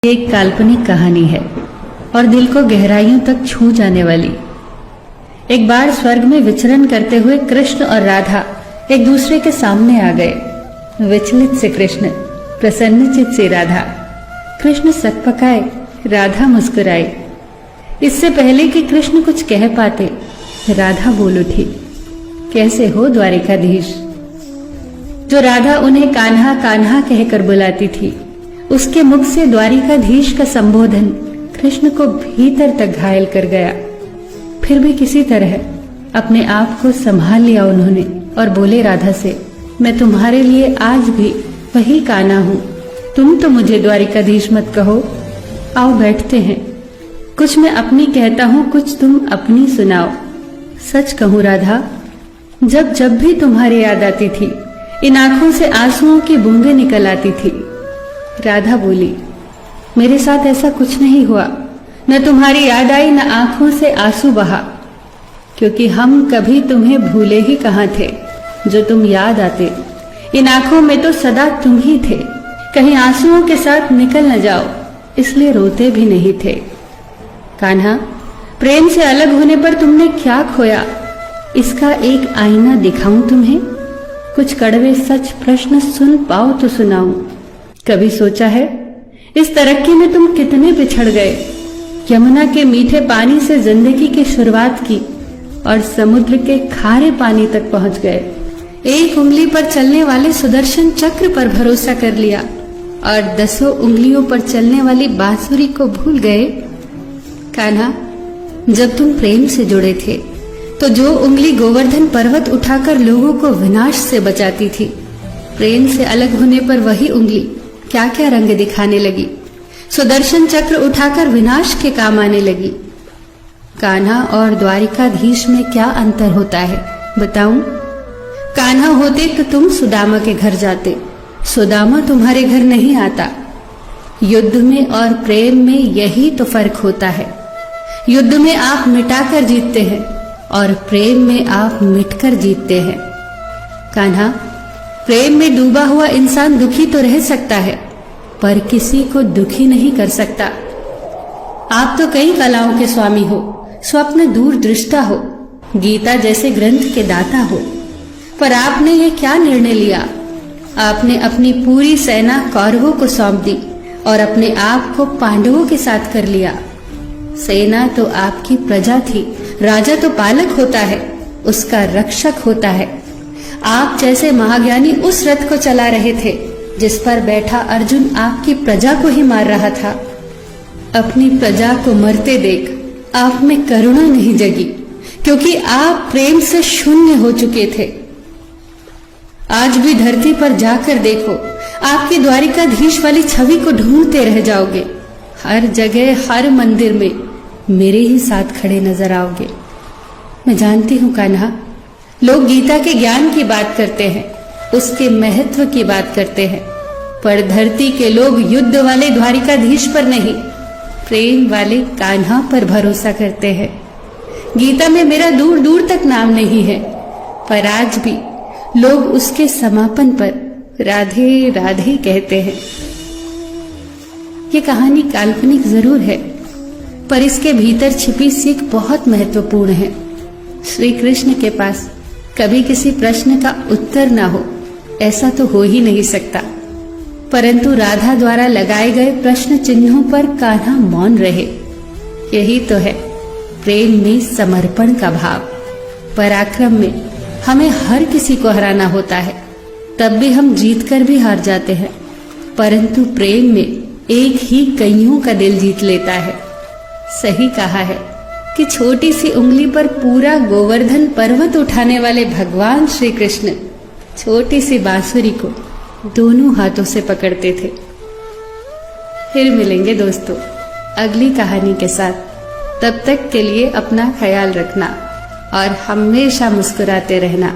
एक काल्पनिक कहानी है और दिल को गहराइयों तक छू जाने वाली। एक बार स्वर्ग में विचरण करते हुए कृष्ण और राधा एक दूसरे के सामने आ गए। विचलित से कृष्ण, प्रसन्नचित से राधा। कृष्ण सकपकाए, राधा मुस्कुराई। इससे पहले कि कृष्ण कुछ कह पाते, राधा बोल उठी, कैसे हो द्वारिकाधीश। जो राधा उन्हें कान्हा कान्हा कहकर बुलाती थी, उसके मुख से द्वारिकाधीश का संबोधन कृष्ण को भीतर तक घायल कर गया। फिर भी किसी तरह अपने आप को संभाल लिया उन्होंने और बोले राधा से, मैं तुम्हारे लिए आज भी वही कान्हा हूँ। तुम तो मुझे द्वारिकाधीश मत कहो। आओ बैठते हैं। कुछ मैं अपनी कहता हूँ, कुछ तुम अपनी सुनाओ। सच कहूँ राधा, जब जब भी तुम्हारी याद आती थी, इन आंखों से आंसुओं की बूंदें निकल आती थी। राधा बोली, मेरे साथ ऐसा कुछ नहीं हुआ। न तुम्हारी याद आई, न आंखों से आंसू बहा, क्योंकि हम कभी तुम्हें भूले ही कहाँ थे जो तुम याद आते। इन आंखों में तो सदा तुम ही थे। कहीं आंसुओं के साथ निकल न जाओ, इसलिए रोते भी नहीं थे। कान्हा, प्रेम से अलग होने पर तुमने क्या खोया, इसका एक आईना दिखाऊं तुम्हें। कुछ कड़वे सच प्रश्न सुन पाओ तो सुनाऊं। कभी सोचा है इस तरक्की में तुम कितने बिछड़ गए। यमुना के मीठे पानी से जिंदगी की शुरुआत की और समुद्र के खारे पानी तक पहुंच गए। एक उंगली पर चलने वाले सुदर्शन चक्र पर भरोसा कर लिया और 10 उंगलियों पर चलने वाली बांसुरी को भूल गए। कान्हा, जब तुम प्रेम से जुड़े थे तो जो उंगली गोवर्धन पर्वत उठाकर लोगों को विनाश से बचाती थी, प्रेम से अलग होने पर वही उंगली क्या क्या रंग दिखाने लगी। सुदर्शन चक्र उठाकर विनाश के काम आने लगी। कान्हा और द्वारिकाधीश में क्या अंतर होता है बताऊं? कान्हा होते तो तुम सुदामा के घर जाते, सुदामा तुम्हारे घर नहीं आता। युद्ध में और प्रेम में यही तो फर्क होता है। युद्ध में आप मिटाकर जीतते हैं और प्रेम में आप मिटकर जीतते हैं। कान्हा, प्रेम में डूबा हुआ इंसान दुखी तो रह सकता है, पर किसी को दुखी नहीं कर सकता। आप तो कई कलाओं के स्वामी हो, स्वप्न दूरदृष्टा हो, गीता जैसे ग्रंथ के दाता हो, पर आपने ये क्या निर्णय लिया? आपने अपनी पूरी सेना कौरवों को सौंप दी और अपने आप को पांडवों के साथ कर लिया। सेना तो आपकी प्रजा थी, राजा तो पालक होता है, उसका रक्षक होता है। आप जैसे महाज्ञानी उस रथ को चला रहे थे जिस पर बैठा अर्जुन आपकी प्रजा को ही मार रहा था। अपनी प्रजा को मरते देख आप में करुणा नहीं जगी, क्योंकि आप प्रेम से शून्य हो चुके थे। आज भी धरती पर जाकर देखो, आपकी द्वारिकाधीश वाली छवि को ढूंढते रह जाओगे। हर जगह, हर मंदिर में मेरे ही साथ खड़े नजर आओगे। मैं जानती हूँ कान्हा, लोग गीता के ज्ञान की बात करते हैं, उसके महत्व की बात करते हैं, पर धरती के लोग युद्ध वाले द्वारिकाधीश पर नहीं, प्रेम वाले कान्हा पर भरोसा करते हैं। गीता में मेरा दूर दूर तक नाम नहीं है, पर आज भी लोग उसके समापन पर राधे राधे कहते हैं। ये कहानी काल्पनिक जरूर है, पर इसके भीतर छिपी सीख बहुत महत्वपूर्ण है। श्री कृष्ण के पास कभी किसी प्रश्न का उत्तर ना हो, ऐसा तो हो ही नहीं सकता, परंतु राधा द्वारा लगाए गए प्रश्न चिन्हों पर कान्हा मौन रहे। यही तो है प्रेम में समर्पण का भाव। पराक्रम में हमें हर किसी को हराना होता है, तब भी हम जीतकर भी हार जाते हैं, परंतु प्रेम में एक ही कईयों का दिल जीत लेता है। सही कहा है कि छोटी सी उंगली पर पूरा गोवर्धन पर्वत उठाने वाले भगवान श्री कृष्ण छोटी सी बांसुरी को दोनों हाथों से पकड़ते थे। फिर मिलेंगे दोस्तों अगली कहानी के साथ। तब तक के लिए अपना ख्याल रखना और हमेशा मुस्कुराते रहना।